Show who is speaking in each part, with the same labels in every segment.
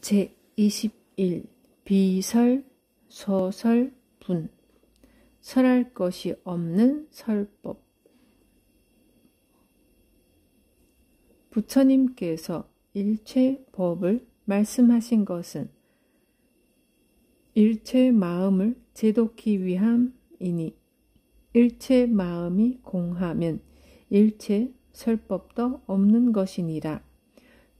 Speaker 1: 제21 비설, 소설, 분 설할 것이 없는 설법. 부처님께서 일체법을 말씀하신 것은 일체 마음을 제독기 위함이니 일체 마음이 공하면 일체 설법도 없는 것이니라.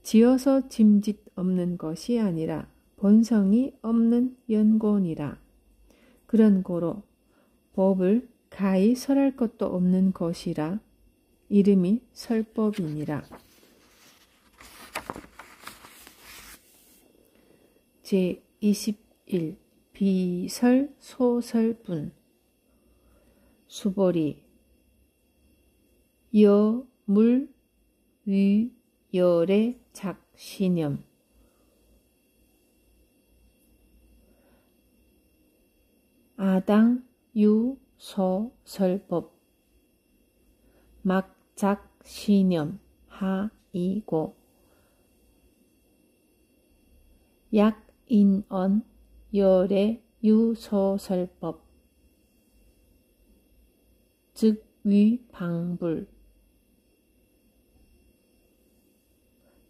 Speaker 1: 지어서 짐짓 없는 것이 아니라 본성이 없는 연고니라. 그런 고로 법을 가히 설할 것도 없는 것이라 이름이 설법이니라. 제21 비설 소설분 수보리 여, 물, 위, 열의 작신념 아당, 유, 소, 설법 막작, 신념 하, 이고 약, 인언, 열의 유, 소, 설법 즉, 위, 방불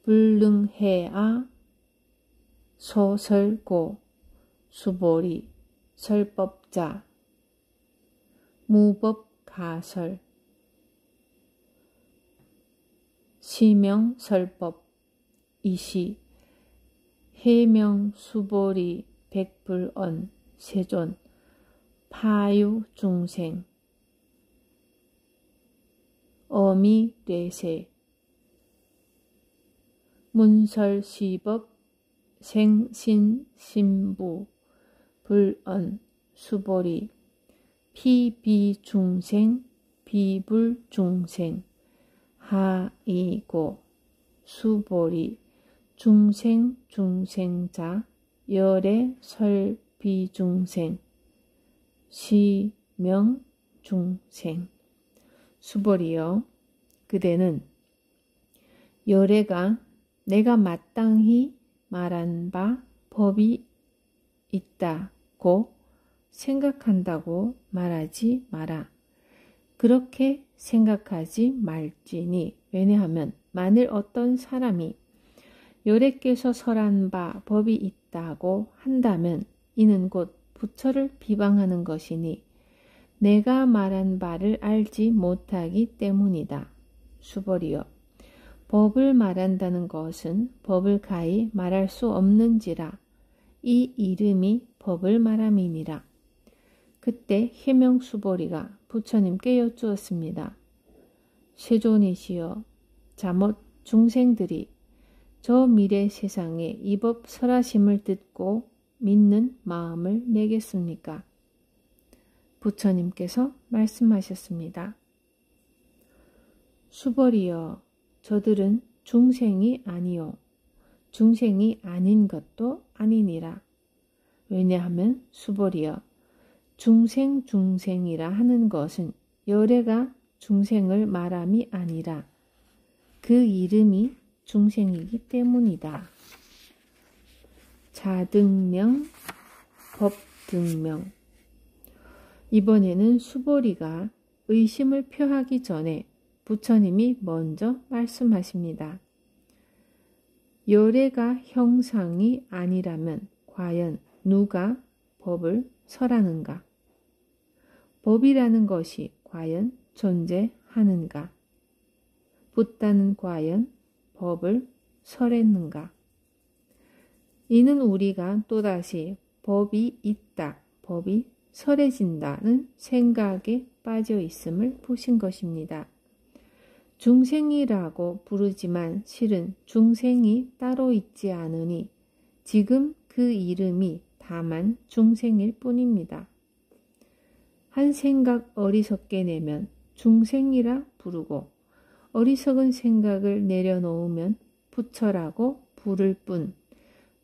Speaker 1: 불능해아 소설고 수보리 설법자 무법가설 시명설법 이시 해명수보리 백불언 세존 파유중생 어미뇌세 문설시법 생신신부 불언 수보리 피비중생 비불중생 하이고 수보리 중생자 열의 설비중생 시명중생 수보리여 그대는 열애가 내가 마땅히 말한 바 법이 있다고 생각한다고 말하지 마라. 그렇게 생각하지 말지니 왜냐하면 만일 어떤 사람이 열애께서 설한 바 법이 있다고 한다면 이는 곧 부처를 비방하는 것이니 내가 말한 바를 알지 못하기 때문이다. 수보리여 법을 말한다는 것은 법을 가히 말할 수 없는지라 이 이름이 법을 말함이니라. 그때 해명수보리가 부처님께 여쭈었습니다. 세존이시여 자못 중생들이 저 미래 세상에 이 법 설하심을 듣고 믿는 마음을 내겠습니까? 부처님께서 말씀하셨습니다. 수보리여 저들은 중생이 아니요 중생이 아닌 것도 아니니라. 왜냐하면 수보리여 중생이라 하는 것은 열애가 중생을 말함이 아니라 그 이름이 중생이기 때문이다. 자등명, 법등명 이번에는 수보리가 의심을 표하기 전에 부처님이 먼저 말씀하십니다. 열애가 형상이 아니라면 과연 누가 법을 설하는가? 법이라는 것이 과연 존재하는가? 붓다는 과연 법을 설했는가? 이는 우리가 또다시 법이 있다, 법이 설해진다는 생각에 빠져 있음을 보신 것입니다. 중생이라고 부르지만 실은 중생이 따로 있지 않으니 지금 그 이름이 다만 중생일 뿐입니다. 한 생각 어리석게 내면 중생이라 부르고 어리석은 생각을 내려놓으면 부처라고 부를 뿐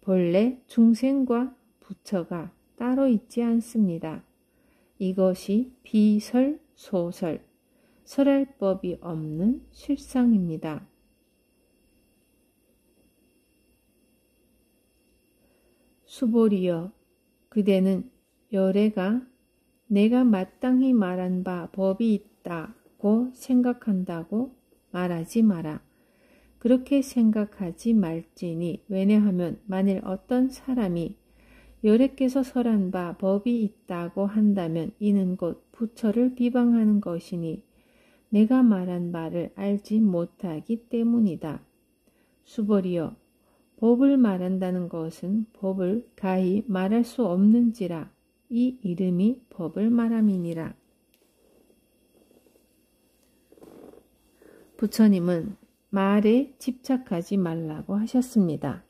Speaker 1: 본래 중생과 부처가 따로 있지 않습니다. 이것이 비설, 소설, 설할 법이 없는 실상입니다. 수보리여, 그대는 열애가 내가 마땅히 말한 바 법이 있다고 생각한다고 말하지 마라. 그렇게 생각하지 말지니 왜냐하면 만일 어떤 사람이 열애께서 설한 바 법이 있다고 한다면 이는 곧 부처를 비방하는 것이니 내가 말한 바를 알지 못하기 때문이다. 수보리여, 법을 말한다는 것은 법을 가히 말할 수 없는지라 이 이름이 법을 말함이니라. 부처님은 말에 집착하지 말라고 하셨습니다.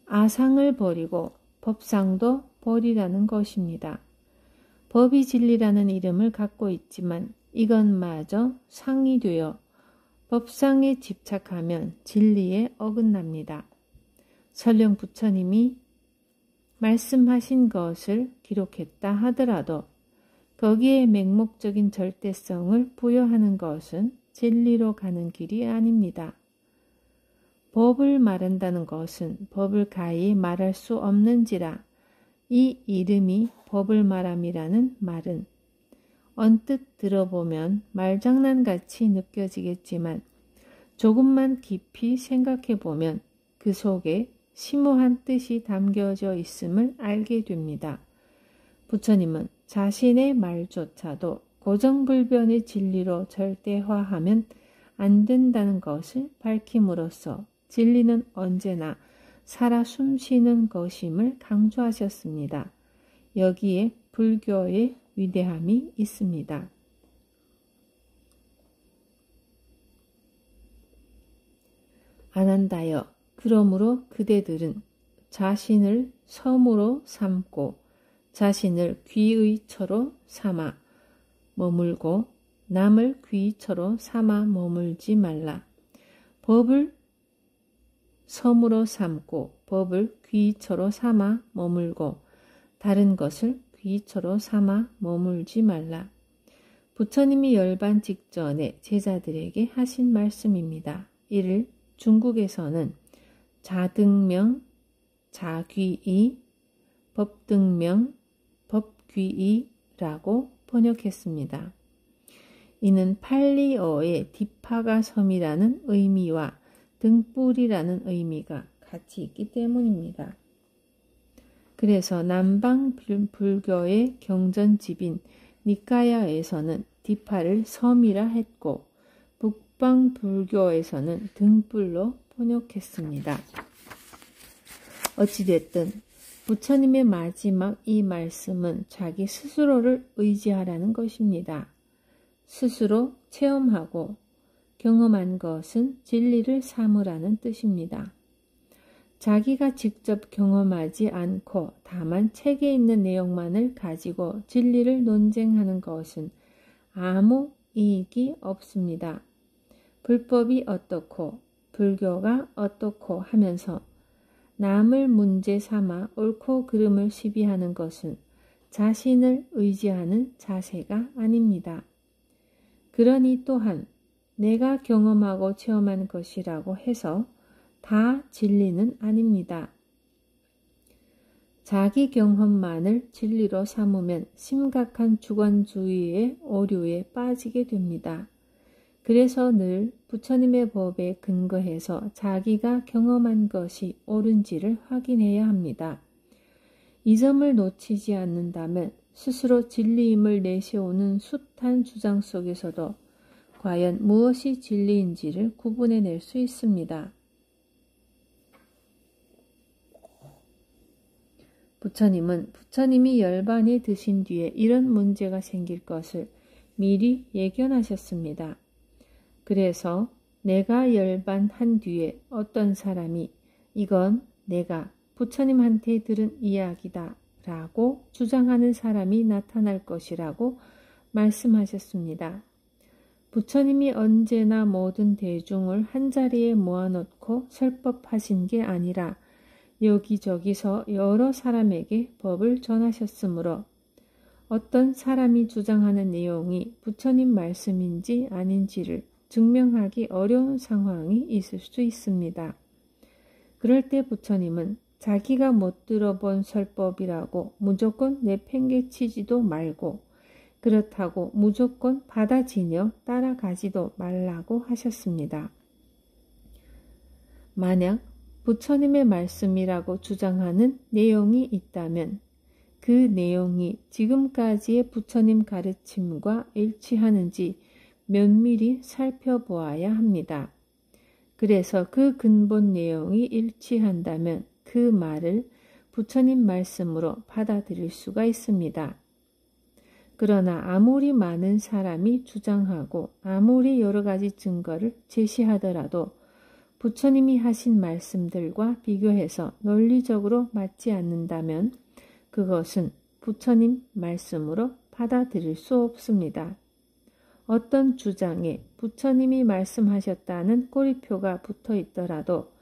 Speaker 1: 아상을 버리고 법상도 버리라는 것입니다. 법이 진리라는 이름을 갖고 있지만 이것마저 상이 되어 법상에 집착하면 진리에 어긋납니다. 설령 부처님이 말씀하신 것을 기록했다 하더라도 거기에 맹목적인 절대성을 부여하는 것은 진리로 가는 길이 아닙니다. 법을 말한다는 것은 법을 가히 말할 수 없는지라 이 이름이 법을 말함이라는 말은 언뜻 들어보면 말장난같이 느껴지겠지만 조금만 깊이 생각해보면 그 속에 심오한 뜻이 담겨져 있음을 알게 됩니다. 부처님은 자신의 말조차도 고정불변의 진리로 절대화하면 안 된다는 것을 밝힘으로써 진리는 언제나 살아 숨쉬는 것임을 강조하셨습니다. 여기에 불교의 위대함이 있습니다. 아난다여, 그러므로 그대들은 자신을 섬으로 삼고 자신을 귀의 처로 삼아 머물고 남을 귀의 처로 삼아 머물지 말라. 법을 섬으로 삼고 법을 귀의 처로 삼아 머물고 다른 것을 귀의 처로 삼아 머물지 말라. 부처님이 열반 직전에 제자들에게 하신 말씀입니다. 이를 중국에서는 자등명, 자귀의, 법등명, 법귀의라고 번역했습니다. 이는 팔리어의 디파가 섬이라는 의미와 등불이라는 의미가 같이 있기 때문입니다. 그래서 남방 불교의 경전집인 니카야에서는 디파를 섬이라 했고 북방 불교에서는 등불로 번역했습니다. 어찌됐든 부처님의 마지막 이 말씀은 자기 스스로를 의지하라는 것입니다. 스스로 체험하고 경험한 것은 진리를 삼으라는 뜻입니다. 자기가 직접 경험하지 않고 다만 책에 있는 내용만을 가지고 진리를 논쟁하는 것은 아무 이익이 없습니다. 불법이 어떻고 불교가 어떻고 하면서 남을 문제 삼아 옳고 그름을 시비하는 것은 자신을 의지하는 자세가 아닙니다. 그러니 또한 내가 경험하고 체험한 것이라고 해서 다 진리는 아닙니다. 자기 경험만을 진리로 삼으면 심각한 주관주의의 오류에 빠지게 됩니다. 그래서 늘 부처님의 법에 근거해서 자기가 경험한 것이 옳은지를 확인해야 합니다. 이 점을 놓치지 않는다면 스스로 진리임을 내세우는 숱한 주장 속에서도 과연 무엇이 진리인지를 구분해낼 수 있습니다. 부처님은 부처님이 열반에 드신 뒤에 이런 문제가 생길 것을 미리 예견하셨습니다. 그래서 내가 열반한 뒤에 어떤 사람이 이건 내가 부처님한테 들은 이야기다 라고 주장하는 사람이 나타날 것이라고 말씀하셨습니다. 부처님이 언제나 모든 대중을 한자리에 모아놓고 설법하신 게 아니라 여기저기서 여러 사람에게 법을 전하셨으므로 어떤 사람이 주장하는 내용이 부처님 말씀인지 아닌지를 증명하기 어려운 상황이 있을 수 있습니다. 그럴 때 부처님은 자기가 못 들어본 설법이라고 무조건 내팽개치지도 말고 그렇다고 무조건 받아지녀 따라가지도 말라고 하셨습니다. 만약 부처님의 말씀이라고 주장하는 내용이 있다면 그 내용이 지금까지의 부처님 가르침과 일치하는지 면밀히 살펴보아야 합니다. 그래서 그 근본 내용이 일치한다면 그 말을 부처님 말씀으로 받아들일 수가 있습니다. 그러나 아무리 많은 사람이 주장하고 아무리 여러 가지 증거를 제시하더라도 부처님이 하신 말씀들과 비교해서 논리적으로 맞지 않는다면 그것은 부처님 말씀으로 받아들일 수 없습니다. 어떤 주장에 부처님이 말씀하셨다는 꼬리표가 붙어 있더라도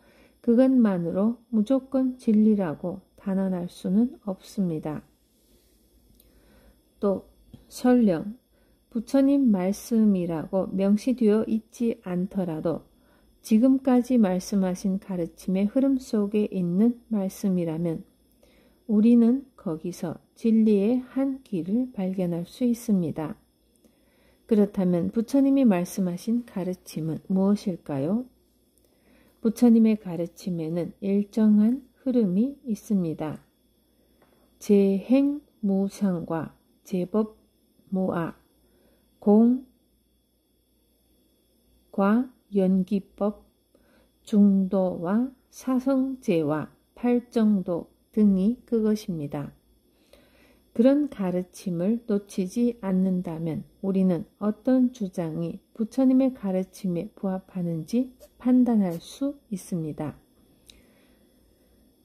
Speaker 1: 그것만으로 무조건 진리라고 단언할 수는 없습니다. 또 설령 부처님 말씀이라고 명시되어 있지 않더라도 지금까지 말씀하신 가르침의 흐름 속에 있는 말씀이라면 우리는 거기서 진리의 한 길을 발견할 수 있습니다. 그렇다면 부처님이 말씀하신 가르침은 무엇일까요? 부처님의 가르침에는 일정한 흐름이 있습니다. 제행무상과 제법무아, 공과 연기법, 중도와 사성제와 팔정도 등이 그것입니다. 그런 가르침을 놓치지 않는다면 우리는 어떤 주장이 부처님의 가르침에 부합하는지 판단할 수 있습니다.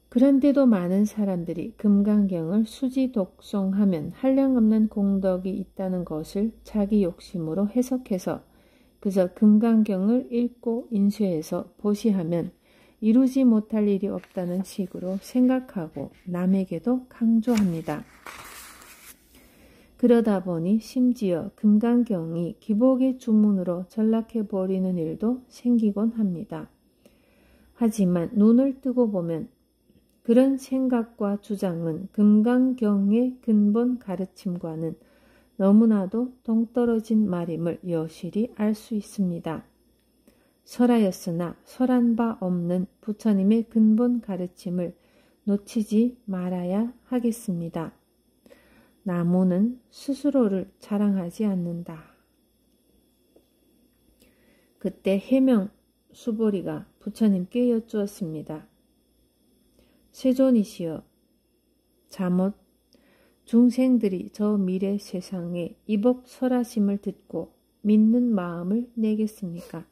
Speaker 1: 그런데도 많은 사람들이 금강경을 수지 독송하면 한량없는 공덕이 있다는 것을 자기 욕심으로 해석해서 그저 금강경을 읽고 인쇄해서 보시하면 이루지 못할 일이 없다는 식으로 생각하고 남에게도 강조합니다. 그러다 보니 심지어 금강경이 기복의 주문으로 전락해버리는 일도 생기곤 합니다. 하지만 눈을 뜨고 보면 그런 생각과 주장은 금강경의 근본 가르침과는 너무나도 동떨어진 말임을 여실히 알 수 있습니다. 설하였으나 설한 바 없는 부처님의 근본 가르침을 놓치지 말아야 하겠습니다. 나무는 스스로를 자랑하지 않는다. 그때 해명 수보리가 부처님께 여쭈었습니다. 세존이시여, 잠옷 중생들이 저 미래 세상에 이복 설하심을 듣고 믿는 마음을 내겠습니까?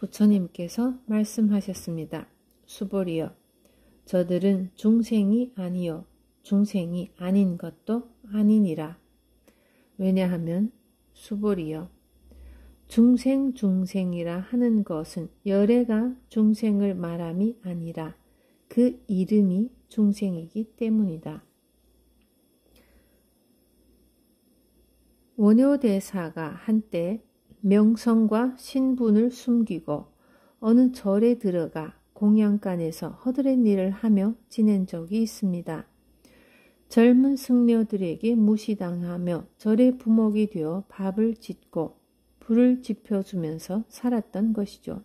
Speaker 1: 부처님께서 말씀하셨습니다. 수보리여, 저들은 중생이 아니요 중생이 아닌 것도 아니니라. 왜냐하면 수보리여, 중생이라 하는 것은 열애가 중생을 말함이 아니라 그 이름이 중생이기 때문이다. 원효대사가 한때 명성과 신분을 숨기고 어느 절에 들어가 공양간에서 허드렛 일을 하며 지낸 적이 있습니다. 젊은 승려들에게 무시당하며 절의 부목이 되어 밥을 짓고 불을 지펴주면서 살았던 것이죠.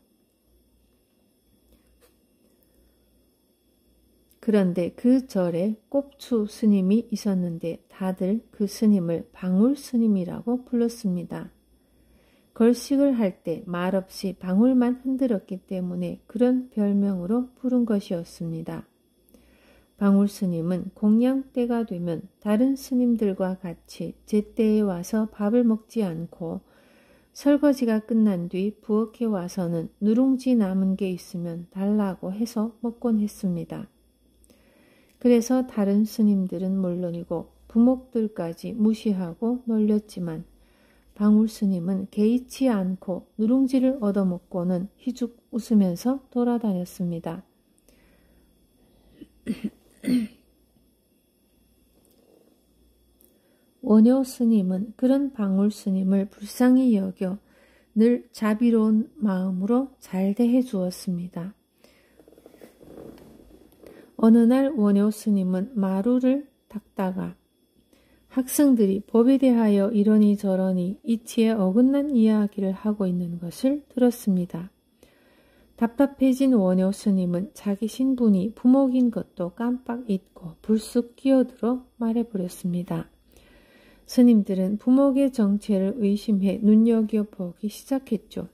Speaker 1: 그런데 그 절에 꼽추 스님이 있었는데 다들 그 스님을 방울 스님이라고 불렀습니다. 걸식을 할 때 말없이 방울만 흔들었기 때문에 그런 별명으로 부른 것이었습니다. 방울 스님은 공양 때가 되면 다른 스님들과 같이 제때에 와서 밥을 먹지 않고 설거지가 끝난 뒤 부엌에 와서는 누룽지 남은 게 있으면 달라고 해서 먹곤 했습니다. 그래서 다른 스님들은 물론이고 부목들까지 무시하고 놀렸지만 방울 스님은 개의치 않고 누룽지를 얻어먹고는 희죽 웃으면서 돌아다녔습니다. 원효 스님은 그런 방울 스님을 불쌍히 여겨 늘 자비로운 마음으로 잘 대해 주었습니다. 어느 날 원효 스님은 마루를 닦다가 학생들이 법에 대하여 이러니 저러니 이치에 어긋난 이야기를 하고 있는 것을 들었습니다. 답답해진 원효 스님은 자기 신분이 부목인 것도 깜빡 잊고 불쑥 끼어들어 말해버렸습니다. 스님들은 부목의 정체를 의심해 눈여겨보기 시작했죠.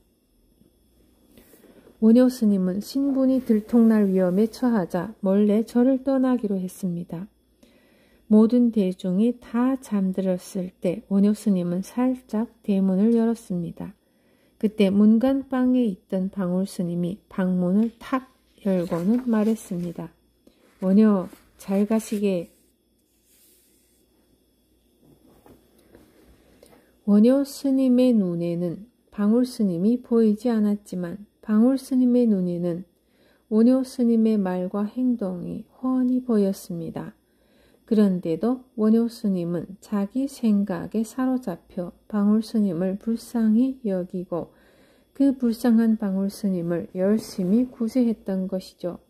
Speaker 1: 원효 스님은 신분이 들통날 위험에 처하자 몰래 절을 떠나기로 했습니다. 모든 대중이 다 잠들었을 때 원효 스님은 살짝 대문을 열었습니다. 그때 문간방에 있던 방울 스님이 방문을 탁 열고는 말했습니다. 원효, 잘 가시게. 원효 스님의 눈에는 방울 스님이 보이지 않았지만 방울 스님의 눈에는 원효 스님의 말과 행동이 훤히 보였습니다. 그런데도 원효 스님은 자기 생각에 사로잡혀 방울 스님을 불쌍히 여기고 그 불쌍한 방울 스님을 열심히 구제했던 것이죠.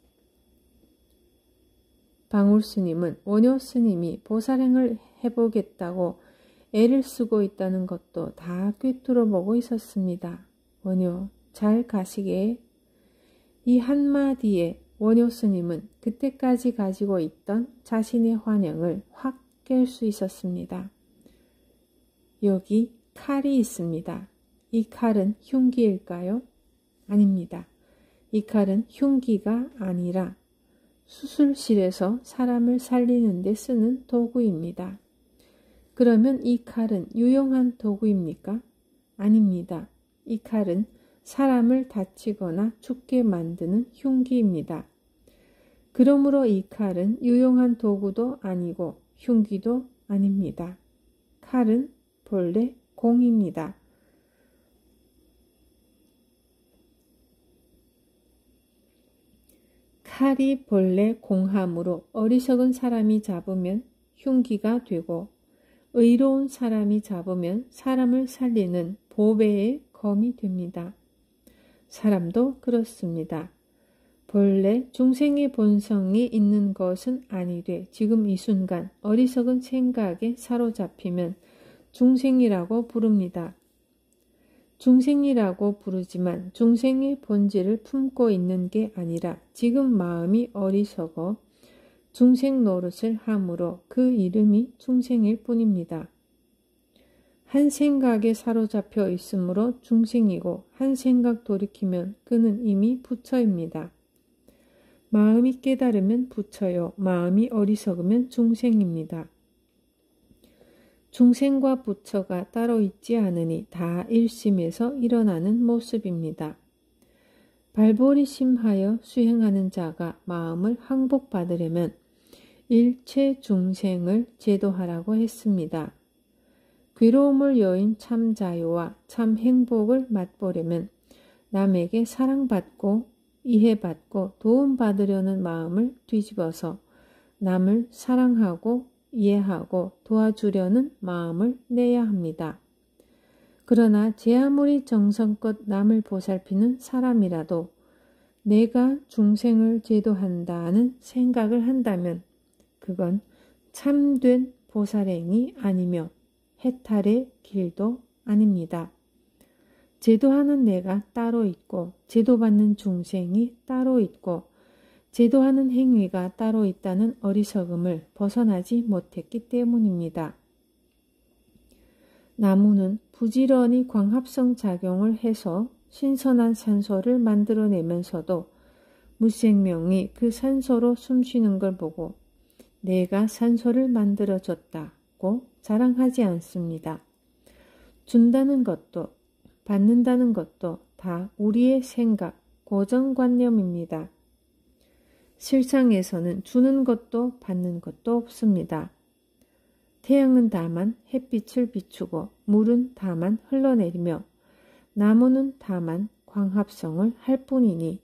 Speaker 1: 방울 스님은 원효 스님이 보살행을 해보겠다고 애를 쓰고 있다는 것도 다 꿰뚫어 보고 있었습니다. 원효, 잘 가시게. 이 한마디에 원효 스님은 그때까지 가지고 있던 자신의 환영을 확 깰 수 있었습니다. 여기 칼이 있습니다. 이 칼은 흉기일까요? 아닙니다. 이 칼은 흉기가 아니라 수술실에서 사람을 살리는 데 쓰는 도구입니다. 그러면 이 칼은 유용한 도구입니까? 아닙니다. 이 칼은 사람을 다치거나 죽게 만드는 흉기입니다. 그러므로 이 칼은 유용한 도구도 아니고 흉기도 아닙니다. 칼은 본래 공입니다. 칼이 본래 공함으로 어리석은 사람이 잡으면 흉기가 되고 의로운 사람이 잡으면 사람을 살리는 보배의 검이 됩니다. 사람도 그렇습니다. 본래 중생의 본성이 있는 것은 아니되 지금 이 순간 어리석은 생각에 사로잡히면 중생이라고 부릅니다. 중생이라고 부르지만 중생의 본질을 품고 있는 게 아니라 지금 마음이 어리석어 중생 노릇을 함으로 그 이름이 중생일 뿐입니다. 한 생각에 사로잡혀 있으므로 중생이고 한 생각 돌이키면 그는 이미 부처입니다. 마음이 깨달으면 부처요. 마음이 어리석으면 중생입니다. 중생과 부처가 따로 있지 않으니 다 일심에서 일어나는 모습입니다. 발볼이 심하여 수행하는 자가 마음을 항복받으려면 일체 중생을 제도하라고 했습니다. 괴로움을 여인 참 자유와 참 행복을 맛보려면 남에게 사랑받고 이해받고 도움받으려는 마음을 뒤집어서 남을 사랑하고 이해하고 도와주려는 마음을 내야 합니다. 그러나 제 아무리 정성껏 남을 보살피는 사람이라도 내가 중생을 제도한다는 생각을 한다면 그건 참된 보살행이 아니며 해탈의 길도 아닙니다. 제도하는 내가 따로 있고 제도받는 중생이 따로 있고 제도하는 행위가 따로 있다는 어리석음을 벗어나지 못했기 때문입니다. 나무는 부지런히 광합성 작용을 해서 신선한 산소를 만들어내면서도 무생명이 그 산소로 숨쉬는 걸 보고 내가 산소를 만들어줬다고 자랑하지 않습니다. 준다는 것도 받는다는 것도 다 우리의 생각, 고정관념입니다. 실상에서는 주는 것도 받는 것도 없습니다. 태양은 다만 햇빛을 비추고 물은 다만 흘러내리며 나무는 다만 광합성을 할 뿐이니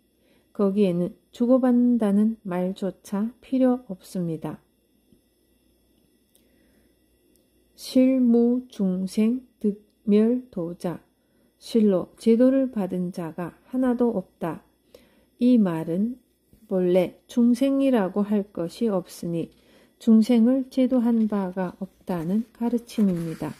Speaker 1: 거기에는 주고받는다는 말조차 필요 없습니다. 실무중생 득멸도자, 실로 제도를 받은 자가 하나도 없다. 이 말은 본래 중생이라고 할 것이 없으니 중생을 제도한 바가 없다는 가르침입니다.